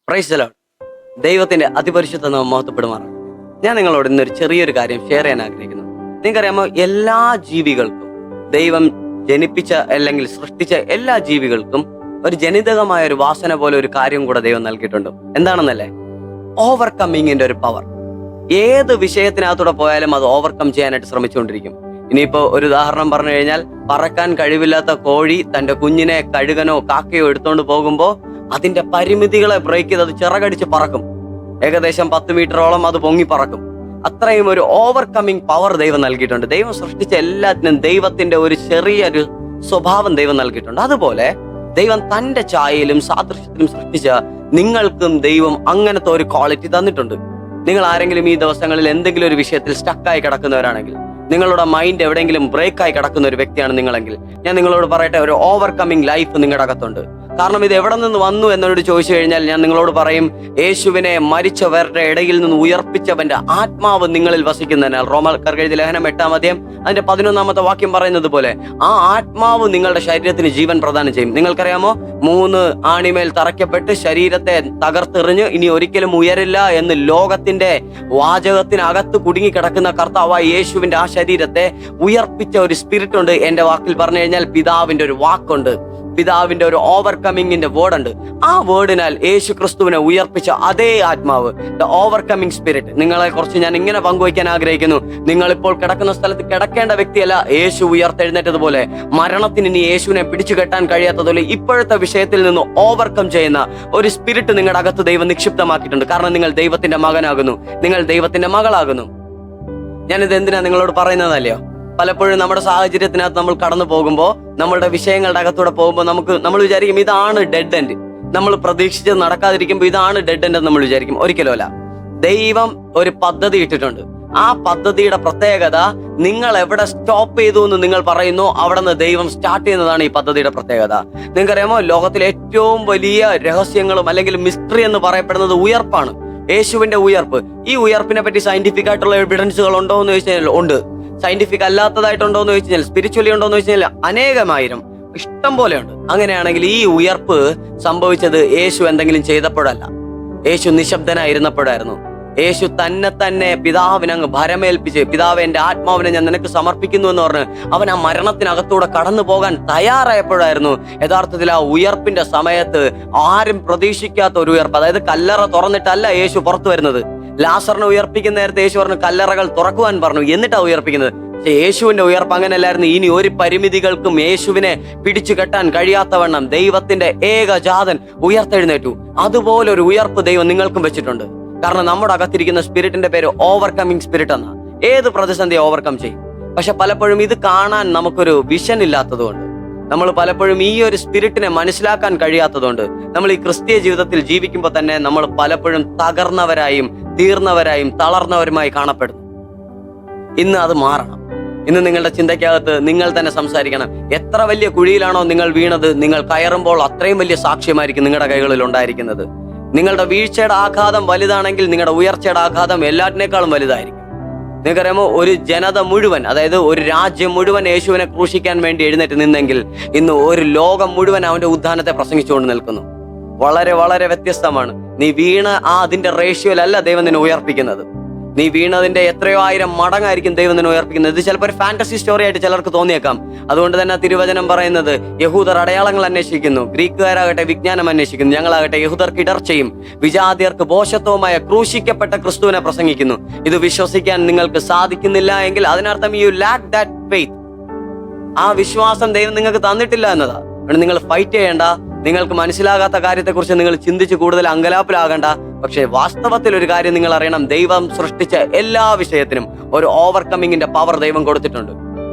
Praise the Lord. ദൈവത്തിന്റെ അതിപരിശുദ്ധ നാമം മഹത്വപ്പെടുമാറാണ്. ഞാൻ നിങ്ങളോട് ഇന്നൊരു ചെറിയൊരു കാര്യം ഷെയർ ചെയ്യാൻ ആഗ്രഹിക്കുന്നു. നിങ്ങൾക്കറിയാമോ, എല്ലാ ജീവികൾക്കും ദൈവം ജനിപ്പിച്ച അല്ലെങ്കിൽ സൃഷ്ടിച്ച എല്ലാ ജീവികൾക്കും ഒരു ജനിതകമായ ഒരു വാസന പോലെ ഒരു കാര്യം കൂടെ ദൈവം നൽകിയിട്ടുണ്ട്. എന്താണെന്നല്ലേ? ഓവർകമ്മിങ്ങിന്റെ ഒരു പവർ. ഏത് വിഷയത്തിനകത്തൂടെ പോയാലും അത് ഓവർകം ചെയ്യാനായിട്ട് ശ്രമിച്ചുകൊണ്ടിരിക്കും. ഇനിയിപ്പോ ഒരു ഉദാഹരണം പറഞ്ഞു കഴിഞ്ഞാൽ, പറക്കാൻ കഴിവില്ലാത്ത കോഴി തന്റെ കുഞ്ഞിനെ കഴുകനോ കാക്കയോ എടുത്തോണ്ട് പോകുമ്പോ അതിന്റെ പരിമിതികളെ ബ്രേക്ക് ചെയ്ത് അത് ചിറകടിച്ച് പറക്കും. ഏകദേശം 10 മീറ്ററോളം അത് പൊങ്ങി പറക്കും. അത്രയും ഒരു ഓവർകമ്മിങ് പവർ ദൈവം നൽകിയിട്ടുണ്ട്. ദൈവം സൃഷ്ടിച്ച എല്ലാത്തിനും ദൈവത്തിന്റെ ഒരു ചെറിയൊരു സ്വഭാവം ദൈവം നൽകിയിട്ടുണ്ട്. അതുപോലെ ദൈവം തന്റെ ഛായയിലും സാദൃശ്യത്തിലും സൃഷ്ടിച്ച നിങ്ങൾക്കും ദൈവം അങ്ങനത്തെ ഒരു ക്വാളിറ്റി തന്നിട്ടുണ്ട്. നിങ്ങൾ ആരെങ്കിലും ഈ ദിവസങ്ങളിൽ എന്തെങ്കിലും ഒരു വിഷയത്തിൽ സ്റ്റക്കായി കിടക്കുന്നവരാണെങ്കിൽ, നിങ്ങളുടെ മൈൻഡ് എവിടെയെങ്കിലും ബ്രേക്കായി കിടക്കുന്ന ഒരു വ്യക്തിയാണ് നിങ്ങളെങ്കിൽ, ഞാൻ നിങ്ങളോട് പറയട്ടെ, ഒരു ഓവർകമ്മിങ് ലൈഫ് നിങ്ങളുടെ അകത്തുണ്ട്. കാരണം ഇത് എവിടെ നിന്ന് വന്നു എന്നോട് ചോദിച്ചു കഴിഞ്ഞാൽ ഞാൻ നിങ്ങളോട് പറയും, യേശുവിനെ മരിച്ചവരുടെ ഇടയിൽ നിന്ന് ഉയർപ്പിച്ചവന്റെ ആത്മാവ് നിങ്ങളിൽ വസിക്കുന്നതിനാൽ. റോമക്കാർക്ക് എഴുതിയ ലേഖനം 8-ാം അധ്യായം അതിന്റെ 11-ാമത്തെ വാക്യം പറയുന്നത് പോലെ ആ ആത്മാവ് നിങ്ങളുടെ ശരീരത്തിന് ജീവൻ പ്രദാനം ചെയ്യും. നിങ്ങൾക്കറിയാമോ, 3 ആണിമേൽ തറയ്ക്കപ്പെട്ട് ശരീരത്തെ തകർത്തെറിഞ്ഞ് ഇനി ഒരിക്കലും ഉയരില്ല എന്ന് ലോകത്തിന്റെ വാചകത്തിനകത്ത് കുടുങ്ങിക്കിടക്കുന്ന കർത്താവായ യേശുവിന്റെ ആ ശരീരത്തെ ഉയർപ്പിച്ച ഒരു സ്പിരിറ്റ് ഉണ്ട്. എന്റെ വാക്കിൽ പറഞ്ഞു കഴിഞ്ഞാൽ പിതാവിന്റെ ഒരു വാക്കുണ്ട്, പിതാവിന്റെ ഒരു ഓവർകമ്മിങ്ങിന്റെ വേർഡ് ഉണ്ട്. ആ വേർഡിനാൽ യേശു ക്രിസ്തുവിനെ ഉയർപ്പിച്ച അതേ ആത്മാവ്, ദ ഓവർകമ്മിങ് സ്പിരിറ്റ്, നിങ്ങളെ കുറിച്ച് ഞാൻ ഇങ്ങനെ പങ്കുവയ്ക്കാൻ ആഗ്രഹിക്കുന്നു. നിങ്ങൾ ഇപ്പോൾ കിടക്കുന്ന സ്ഥലത്ത് കിടക്കേണ്ട വ്യക്തിയല്ല. യേശു ഉയർത്തെഴുന്നേറ്റതുപോലെ മരണത്തിന് ഇനി യേശുവിനെ പിടിച്ചു കെട്ടാൻ കഴിയാത്തതുപോലെ ഇപ്പോഴത്തെ വിഷയത്തിൽ നിന്ന് ഓവർകം ചെയ്യുന്ന ഒരു സ്പിരിറ്റ് നിങ്ങളുടെ അകത്ത് ദൈവം നിക്ഷിപ്തമാക്കിയിട്ടുണ്ട്. കാരണം നിങ്ങൾ ദൈവത്തിന്റെ മകനാകുന്നു, നിങ്ങൾ ദൈവത്തിന്റെ മകളാകുന്നു. ഞാനിത് എന്തിനാ നിങ്ങളോട് പറയുന്നതല്ലയോ? പലപ്പോഴും നമ്മുടെ സാഹചര്യത്തിനകത്ത് നമ്മൾ കടന്നു പോകുമ്പോൾ, നമ്മളുടെ വിഷയങ്ങളുടെ അകത്തൂടെ പോകുമ്പോൾ നമ്മൾ വിചാരിക്കും ഇതാണ് ഡെഡ് എൻഡ്. നമ്മൾ പ്രതീക്ഷിച്ചത് നടക്കാതിരിക്കുമ്പോൾ ഇതാണ് ഡെഡ് എൻഡ് എന്ന് നമ്മൾ വിചാരിക്കും. ഒരിക്കലും അല്ല. ദൈവം ഒരു പദ്ധതി ഇട്ടിട്ടുണ്ട്. ആ പദ്ധതിയുടെ പ്രത്യേകത, നിങ്ങൾ എവിടെ സ്റ്റോപ്പ് ചെയ്തു എന്ന് നിങ്ങൾ പറയുന്നു, അവിടെ നിന്ന് ദൈവം സ്റ്റാർട്ട് ചെയ്യുന്നതാണ് ഈ പദ്ധതിയുടെ പ്രത്യേകത. നിങ്ങൾക്കറിയാമോ, ലോകത്തിലെ ഏറ്റവും വലിയ രഹസ്യങ്ങളും അല്ലെങ്കിൽ മിസ്റ്ററി എന്ന് പറയപ്പെടുന്നത് ഉയർപ്പാണ്. യേശുവിന്റെ ഉയർപ്പ്. ഈ ഉയർപ്പിനെ പറ്റി സയന്റിഫിക് ആയിട്ടുള്ള എവിഡൻസുകൾ ഉണ്ടോ എന്ന് ചോദിച്ചു കഴിഞ്ഞാൽ ഉണ്ട്. സയന്റിഫിക് അല്ലാത്തതായിട്ടുണ്ടോ എന്ന് ചോദിച്ചു കഴിഞ്ഞാൽ, സ്പിരിച്വലി ഉണ്ടോ എന്ന് ചോദിച്ചു കഴിഞ്ഞാൽ അനേകമായിരം, ഇഷ്ടം പോലെ ഉണ്ട്. അങ്ങനെയാണെങ്കിൽ ഈ ഉയർപ്പ് സംഭവിച്ചത് യേശു എന്തെങ്കിലും ചെയ്തപ്പോഴല്ല, യേശു നിശബ്ദനായിരുന്നപ്പോഴായിരുന്നു. യേശു തന്നെ പിതാവിനെ അങ്ങ് ഭരമേൽപ്പിച്ച്, പിതാവ് എന്റെ ആത്മാവിനെ ഞാൻ നിനക്ക് സമർപ്പിക്കുന്നു എന്ന് പറഞ്ഞ് അവൻ ആ മരണത്തിനകത്തൂടെ കടന്നു പോകാൻ തയ്യാറായപ്പോഴായിരുന്നു യഥാർത്ഥത്തിൽ ആ ഉയർപ്പിന്റെ സമയത്ത് ആരും പ്രതീക്ഷിക്കാത്ത ഒരു ഉയർപ്പ്. അതായത് കല്ലറ തുറന്നിട്ടല്ല യേശു പുറത്തു വരുന്നത്. ലാസറിനെ ഉയർപ്പിക്കുന്ന നേരത്തെ യേശു പറഞ്ഞു കല്ലറകൾ തുറക്കുവാൻ പറഞ്ഞു, എന്നിട്ടാണ് ഉയർപ്പിക്കുന്നത്. പക്ഷെ യേശുവിന്റെ ഉയർപ്പ് അങ്ങനെയല്ലായിരുന്നു. ഇനി ഒരു പരിമിതികൾക്കും യേശുവിനെ പിടിച്ചു കെട്ടാൻ കഴിയാത്തവണ്ണം ദൈവത്തിന്റെ ഏകജാതൻ ഉയർത്തെഴുന്നേറ്റു. അതുപോലെ ഒരു ഉയർപ്പ് ദൈവം നിങ്ങൾക്കും വെച്ചിട്ടുണ്ട്. കാരണം നമ്മുടെ അകത്തിരിക്കുന്ന സ്പിരിറ്റിന്റെ പേര് ഓവർകമ്മിങ് സ്പിരിറ്റ് എന്നാ. ഏത് പ്രതിസന്ധിയെ ഓവർകം ചെയ്യും. പക്ഷെ പലപ്പോഴും ഇത് കാണാൻ നമുക്കൊരു വിഷൻ ഇല്ലാത്തതുകൊണ്ട്, നമ്മൾ പലപ്പോഴും ഈ ഒരു സ്പിരിറ്റിനെ മനസ്സിലാക്കാൻ കഴിയാത്തതുകൊണ്ട്, നമ്മൾ ഈ ക്രിസ്തീയ ജീവിതത്തിൽ ജീവിക്കുമ്പോൾ തന്നെ നമ്മൾ പലപ്പോഴും തകർന്നവരായും തീർന്നവരായും തളർന്നവരുമായി കാണപ്പെടുന്നു. ഇന്ന് അത് മാറണം. ഇന്ന് നിങ്ങളുടെ ചിന്തയ്ക്കകത്ത് നിങ്ങൾ തന്നെ സംസാരിക്കണം. എത്ര വലിയ കുഴിയിലാണോ നിങ്ങൾ വീണത്, നിങ്ങൾ കയറുമ്പോൾ അത്രയും വലിയ സാക്ഷ്യമായിരിക്കും നിങ്ങളുടെ കൈകളിൽ ഉണ്ടായിരിക്കുന്നത്. നിങ്ങളുടെ വീഴ്ചയുടെ ആഘാതം വലുതാണെങ്കിൽ നിങ്ങളുടെ ഉയർച്ചയുടെ ആഘാതം എല്ലാറ്റിനേക്കാളും വലുതായിരിക്കും. നിങ്ങൾക്കറിയാമോ, ഒരു ജനത മുഴുവൻ, അതായത് ഒരു രാജ്യം മുഴുവൻ യേശുവിനെ ക്രൂശിക്കാൻ വേണ്ടി എഴുന്നേറ്റ് നിന്നെങ്കിൽ ഇന്ന് ഒരു ലോകം മുഴുവൻ അവന്റെ ഉദ്ധാനത്തെ പ്രസംഗിച്ചുകൊണ്ട് നിൽക്കുന്നു. വളരെ വളരെ വ്യത്യസ്തമാണ്. നീ വീണ അതിന്റെ റേഷ്യോയിലല്ല ദൈവം നിന്നെ ഉയർപ്പിക്കുന്നത്. നീ വീണതിന്റെ എത്രയോ ആയിരം മടങ്ങായിരിക്കും ദൈവം നിന്നെ ഉയർപ്പിക്കുന്നത്. ഇത് ചിലപ്പോൾ ഒരു ഫാന്റസി സ്റ്റോറി ആയിട്ട് ചിലർക്ക് തോന്നിയേക്കാം. അതുകൊണ്ട് തന്നെ തിരുവചനം പറയുന്നത്, യഹൂദർ അടയാളങ്ങൾ അന്വേഷിക്കുന്നു, ഗ്രീക്കുകാരാകട്ടെ വിജ്ഞാനം അന്വേഷിക്കുന്നു, ഞങ്ങളാകട്ടെ യഹൂദർക്ക് ഇടർച്ചയും വിജാതിയർക്ക് ഭോഷത്വവുമായ ക്രൂശിക്കപ്പെട്ട ക്രിസ്തുവിനെ പ്രസംഗിക്കുന്നു. ഇത് വിശ്വസിക്കാൻ നിങ്ങൾക്ക് സാധിക്കുന്നില്ല എങ്കിൽ അതിനർത്ഥം യു ലാക്ക് ദാറ്റ് ഫെയ്ത്ത്. ആ വിശ്വാസം ദൈവം നിങ്ങൾക്ക് തന്നിട്ടില്ല എന്നതാ. നിങ്ങൾ ഫൈറ്റ് ചെയ്യേണ്ട. നിങ്ങൾക്ക് മനസ്സിലാകാത്ത കാര്യത്തെക്കുറിച്ച് നിങ്ങൾ ചിന്തിച്ച് കൂടുതൽ അങ്കലാപ്പിലാകണ്ട. പക്ഷേ വാസ്തവത്തിൽ ഒരു കാര്യം നിങ്ങൾ അറിയണം, ദൈവം സൃഷ്ടിച്ച എല്ലാ വിഷയത്തിനും ഒരു ഓവർകമ്മിങ്ങിന്റെ പവർ ദൈവം കൊടുത്തിട്ടുണ്ട്.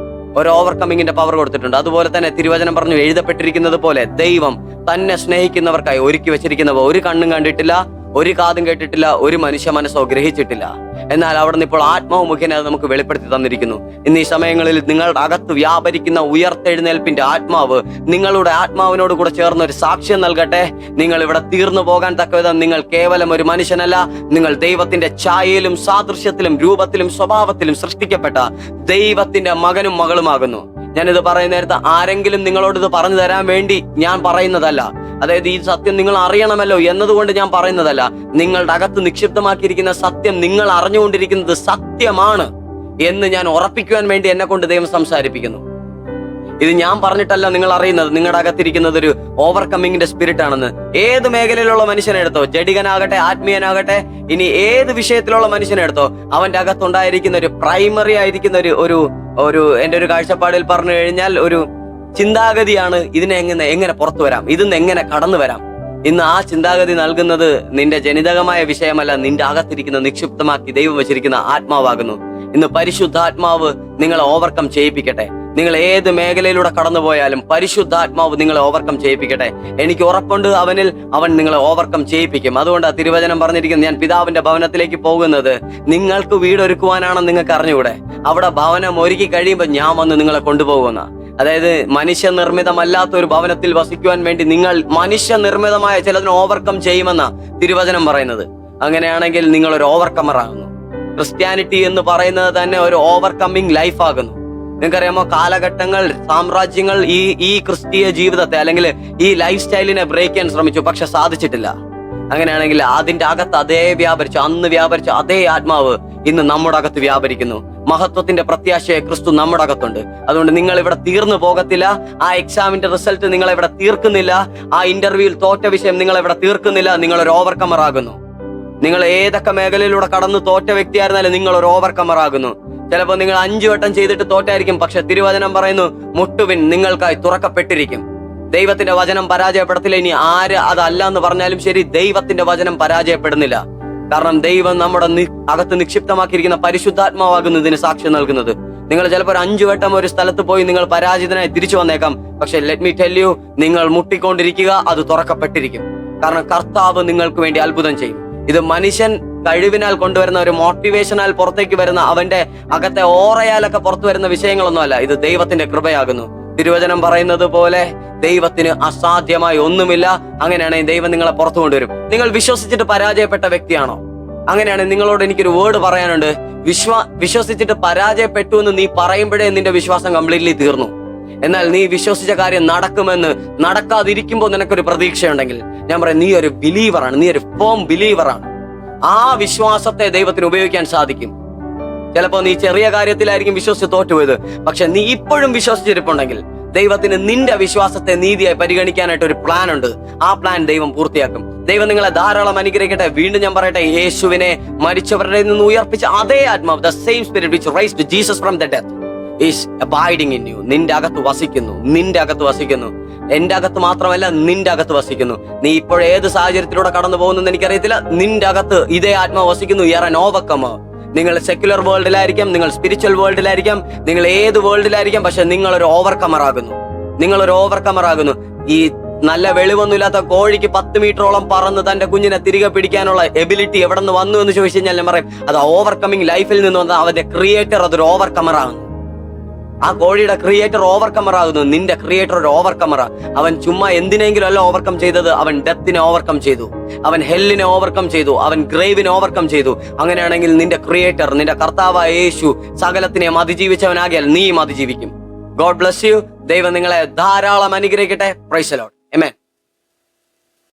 ഒരു ഓവർകമ്മിങ്ങിന്റെ പവർ കൊടുത്തിട്ടുണ്ട്. അതുപോലെ തന്നെ തിരുവചനം പറഞ്ഞു, എഴുതപ്പെട്ടിരിക്കുന്നത് പോലെ ദൈവം തന്നെ സ്നേഹിക്കുന്നവർക്കായി ഒരുക്കി വെച്ചിരിക്കുന്നവ ഒരു കണ്ണും കണ്ടിട്ടില്ല, ഒരു കാതും കേട്ടിട്ടില്ല, ഒരു മനുഷ്യ മനസ്സോ ഗ്രഹിച്ചിട്ടില്ല. എന്നാൽ അവിടെ നിന്ന് ഇപ്പോൾ ആത്മാവ് മുഖേന അത് നമുക്ക് വെളിപ്പെടുത്തി തന്നിരിക്കുന്നു. ഇന്ന് ഈ സമയങ്ങളിൽ നിങ്ങളുടെ അകത്ത് വ്യാപരിക്കുന്ന ഉയർത്തെഴുന്നേൽപ്പിന്റെ ആത്മാവ് നിങ്ങളുടെ ആത്മാവിനോട് കൂടെ ചേർന്ന് ഒരു സാക്ഷ്യം നൽകട്ടെ. നിങ്ങൾ ഇവിടെ തീർന്നു പോകാൻ തക്കവിധം നിങ്ങൾ കേവലം ഒരു മനുഷ്യനല്ല, നിങ്ങൾ ദൈവത്തിന്റെ ഛായയിലും സാദൃശ്യത്തിലും രൂപത്തിലും സ്വഭാവത്തിലും സൃഷ്ടിക്കപ്പെട്ട ദൈവത്തിന്റെ മകനും മകളുമാകുന്നു. ഞാനിത് പറയുന്ന നേരത്തെ ആരെങ്കിലും നിങ്ങളോട് ഇത് പറഞ്ഞു തരാൻ വേണ്ടി ഞാൻ പറയുന്നതല്ല. അതായത് ഈ സത്യം നിങ്ങൾ അറിയണമല്ലോ എന്നതുകൊണ്ട് ഞാൻ പറയുന്നതല്ല. നിങ്ങളുടെ അകത്ത് നിക്ഷിപ്തമാക്കിയിരിക്കുന്ന സത്യം നിങ്ങൾ അറിഞ്ഞുകൊണ്ടിരിക്കുന്നത് സത്യമാണ് എന്ന് ഞാൻ ഉറപ്പിക്കുവാൻ വേണ്ടി എന്നെ കൊണ്ട് ദൈവം സംസാരിപ്പിക്കുന്നു. ഇത് ഞാൻ പറഞ്ഞിട്ടല്ല നിങ്ങൾ അറിയുന്നത്. നിങ്ങളുടെ അകത്തിരിക്കുന്നത് ഒരു ഓവർകമ്മിങ്ങിന്റെ സ്പിരിറ്റ് ആണെന്ന്. ഏത് മേഖലയിലുള്ള മനുഷ്യനെ എടുത്തോ, ജഡികനാകട്ടെ, ആത്മീയനാകട്ടെ, ഇനി ഏത് വിഷയത്തിലുള്ള മനുഷ്യനെ എടുത്തോ, അവന്റെ അകത്തുണ്ടായിരിക്കുന്ന ഒരു പ്രൈമറി ആയിരിക്കുന്ന ഒരു എന്റെ ഒരു കാഴ്ചപ്പാടിൽ പറഞ്ഞു കഴിഞ്ഞാൽ ഒരു ചിന്താഗതിയാണ് ഇതിനെ എങ്ങനെ പുറത്തു വരാം, ഇതിന്ന് എങ്ങനെ കടന്നു വരാം. ഇന്ന് ആ ചിന്താഗതി നൽകുന്നത് നിന്റെ ജനിതകമായ വിഷയമല്ല, നിന്റെ അകത്തിരിക്കുന്ന നിക്ഷിപ്തമാക്കി ദൈവം വെച്ചിരിക്കുന്ന ആത്മാവാകുന്നു. ഇന്ന് പരിശുദ്ധാത്മാവ് നിങ്ങളെ ഓവർകം ചെയ്യിപ്പിക്കട്ടെ. നിങ്ങൾ ഏത് മേഖലയിലൂടെ കടന്നുപോയാലും പരിശുദ്ധാത്മാവ് നിങ്ങളെ ഓവർകം ചെയ്യിപ്പിക്കട്ടെ. എനിക്ക് ഉറപ്പുണ്ട് അവൻ നിങ്ങളെ ഓവർകം ചെയ്യിപ്പിക്കും. അതുകൊണ്ട് തിരുവചനം പറഞ്ഞിരിക്കുന്നത്, ഞാൻ പിതാവിന്റെ ഭവനത്തിലേക്ക് പോകുന്നത് നിങ്ങൾക്ക് വീടൊരുക്കുവാനാണെന്ന് നിങ്ങൾക്ക് അറിഞ്ഞുകൂടെ? അവിടെ ഭവനം ഒരുക്കി കഴിയുമ്പോൾ ഞാൻ വന്ന് നിങ്ങളെ കൊണ്ടുപോകുന്ന, അതായത് മനുഷ്യനിർമ്മിതമല്ലാത്ത ഒരു ഭവനത്തിൽ വസിക്കുവാൻ വേണ്ടി നിങ്ങൾ മനുഷ്യനിർമ്മിതമായ ചിലതിനെ ഓവർകം ചെയ്യുമെന്ന തിരുവചനം പറയുന്നത്. അങ്ങനെയാണെങ്കിൽ നിങ്ങൾ ഒരു ഓവർകമർ ആകുന്നു. ക്രിസ്ത്യാനിറ്റി എന്ന് പറയുന്നത് തന്നെ ഒരു ഓവർകമ്മിങ് ലൈഫ് ആകുന്നു. നിങ്ങൾക്കറിയാമോ, കാലഘട്ടങ്ങൾ, സാമ്രാജ്യങ്ങൾ ഈ ക്രിസ്തീയ ജീവിതത്തെ അല്ലെങ്കിൽ ഈ ലൈഫ് സ്റ്റൈലിനെ ബ്രേക്ക് ചെയ്യാൻ ശ്രമിച്ചു, പക്ഷെ സാധിച്ചിട്ടില്ല. അങ്ങനെയാണെങ്കിൽ അതിന്റെ അകത്ത് അന്ന് വ്യാപരിച്ച അതേ ആത്മാവ് ഇന്ന് നമ്മുടെ അകത്ത് വ്യാപരിക്കുന്നു. മഹത്വത്തിന്റെ പ്രത്യാശയെ ക്രിസ്തു നമ്മുടെ അകത്തുണ്ട്. അതുകൊണ്ട് നിങ്ങൾ ഇവിടെ തീർന്നു പോകത്തില്ല. ആ എക്സാമിന്റെ റിസൾട്ട് നിങ്ങളെ ഇവിടെ തീർക്കുന്നില്ല. ആ ഇന്റർവ്യൂവിൽ തോറ്റ വിഷയം നിങ്ങളെ ഇവിടെ തീർക്കുന്നില്ല. നിങ്ങൾ ഒരു ഓവർകമർ ആകുന്നു. നിങ്ങൾ ഏതൊക്കെ മേഖലയിലൂടെ കടന്നു തോറ്റ വ്യക്തിയായിരുന്നാലും നിങ്ങൾ ഒരു ഓവർകമർ ആകുന്നു. ചിലപ്പോൾ നിങ്ങൾ 5 വട്ടം ചെയ്തിട്ട് തോറ്റായിരിക്കും, പക്ഷെ തിരുവചനം പറയുന്നു, മുട്ടുവിൻ, നിങ്ങൾക്കായി തുറക്കപ്പെട്ടിരിക്കും. ദൈവത്തിന്റെ വചനം പരാജയപ്പെടത്തില്ല. ഇനി ആര് അതല്ല എന്ന് പറഞ്ഞാലും ശരി, ദൈവത്തിന്റെ വചനം പരാജയപ്പെടുന്നില്ല. കാരണം ദൈവം നമ്മുടെ അകത്ത് നിക്ഷിപ്തമാക്കിയിരിക്കുന്ന പരിശുദ്ധാത്മാവാകുന്നു ഇതിന് സാക്ഷ്യം നൽകുന്നത്. നിങ്ങൾ ചിലപ്പോൾ 5 വട്ടം ഒരു സ്ഥലത്ത് പോയി നിങ്ങൾ പരാജിതനായി തിരിച്ചു വന്നേക്കാം, പക്ഷെ ലെറ്റ് മീ ടെൽ യു, നിങ്ങൾ മുട്ടിക്കൊണ്ടിരിക്കുക, അത് തുറക്കപ്പെട്ടിരിക്കും. കാരണം കർത്താവ് നിങ്ങൾക്ക് വേണ്ടി അത്ഭുതം ചെയ്യും. ഇത് മനുഷ്യൻ കഴിവിനാൽ കൊണ്ടുവരുന്ന ഒരു മോട്ടിവേഷനാൽ പുറത്തേക്ക് വരുന്ന അവന്റെ അകത്തെ ഓറയാലൊക്കെ പുറത്തു വരുന്ന വിഷയങ്ങളൊന്നുമല്ല. ഇത് ദൈവത്തിന്റെ കൃപയാകുന്നു. തിരുവചനം പറയുന്നത് പോലെ ദൈവത്തിന് അസാധ്യമായി ഒന്നുമില്ല. അങ്ങനെയാണെങ്കിൽ ദൈവം നിങ്ങളെ പുറത്തു കൊണ്ടുവരും. നിങ്ങൾ വിശ്വസിച്ചിട്ട് പരാജയപ്പെട്ട വ്യക്തിയാണോ? അങ്ങനെയാണെങ്കിൽ നിങ്ങളോട് എനിക്കൊരു വേർഡ് പറയാനുണ്ട്. വിശ്വസിച്ചിട്ട് പരാജയപ്പെട്ടു എന്ന് നീ പറയുമ്പോഴേ നിന്റെ വിശ്വാസം കംപ്ലീറ്റ്ലി തീർന്നു. എന്നാൽ നീ വിശ്വസിച്ച കാര്യം നടക്കുമെന്ന് നടക്കാതിരിക്കുമ്പോൾ നിനക്കൊരു പ്രതീക്ഷയുണ്ടെങ്കിൽ ഞാൻ പറയും, നീ ഒരു ബിലീവറാണ്, നീ ഒരു ഫേം ബിലീവറാണ്. ആ വിശ്വാസത്തെ ദൈവത്തിന് ഉപയോഗിക്കാൻ സാധിക്കും. ചിലപ്പോൾ നീ ചെറിയ കാര്യത്തിലായിരിക്കും വിശ്വസിച്ച് തോറ്റുപോയത്, പക്ഷെ നീ ഇപ്പോഴും വിശ്വസിച്ചിരിപ്പുണ്ടെങ്കിൽ ദൈവത്തിന് നിന്റെ വിശ്വാസത്തെ നീതിയായി പരിഗണിക്കാനായിട്ട് ഒരു പ്ലാൻ ഉണ്ട്. ആ പ്ലാൻ ദൈവം പൂർത്തിയാക്കും. ദൈവം നിങ്ങളെ ധാരാളം അനുഗ്രഹിക്കട്ടെ. വീണ്ടും ഞാൻ പറയട്ടെ, യേശുവിനെ മരിച്ചവരുടെ നിന്ന് ഉയർപ്പിച്ച അതേ ആത്മാവ്, the same spirit which raised Jesus from the death is abiding in you. നിന്റെ അകത്ത് വസിക്കുന്നു. എന്റെ അകത്ത് മാത്രമല്ല, നിന്റെ അകത്ത് വസിക്കുന്നു. നീ ഇപ്പോൾ ഏത് സാഹചര്യത്തിലൂടെ കടന്നു പോകുന്നെന്ന് എനിക്കറിയത്തില്ല. നിന്റെ അകത്ത് ഇതേ ആത്മാവ് വസിക്കുന്നു. You are an overcomer. നിങ്ങൾ സെക്യുലർ വേൾഡിലായിരിക്കാം, നിങ്ങൾ സ്പിരിച്വൽ വേൾഡിലായിരിക്കാം, നിങ്ങൾ ഏത് വേൾഡിലായിരിക്കാം, പക്ഷെ നിങ്ങളൊരു ഓവർകമർ ആകുന്നു. ഈ നല്ല വെളിവൊന്നുമില്ലാത്ത കോഴിക്ക് 10 മീറ്ററോളം പറന്ന് തന്റെ കുഞ്ഞിനെ തിരികെ പിടിക്കാനുള്ള എബിലിറ്റി എവിടെ നിന്ന് വന്നു എന്ന് ചോദിച്ചു കഴിഞ്ഞാൽ ഞാൻ പറയും, അത് ഓവർകമ്മിങ് ലൈഫിൽ നിന്ന് വന്ന അവന്റെ ക്രിയേറ്റർ അതൊരു ഓവർകമർ ആകുന്നു. ആ കോഴിയുടെ ക്രിയേറ്റർ ഓവർകമർ ആകുന്നു. നിന്റെ ക്രിയേറ്റർ ഒരു ഓവർകമറാ. അവൻ ചുമ്മാ എന്തിനെങ്കിലും അല്ല ഓവർകം ചെയ്തത്. അവൻ ഡെത്തിനെ ഓവർകം ചെയ്തു, അവൻ ഹെല്ലിനെ ഓവർകം ചെയ്തു, അവൻ ഗ്രേവിനെ ഓവർകം ചെയ്തു. അങ്ങനെയാണെങ്കിൽ നിന്റെ ക്രിയേറ്റർ, നിന്റെ കർത്താവായ യേശു സകലത്തിനെയും അതിജീവിച്ചവനാകിയാൽ നീയും അതിജീവിക്കും. God bless you. ദൈവം നിങ്ങളെ ധാരാളം അനുഗ്രഹിക്കട്ടെ. Praise the Lord. ആമേൻ.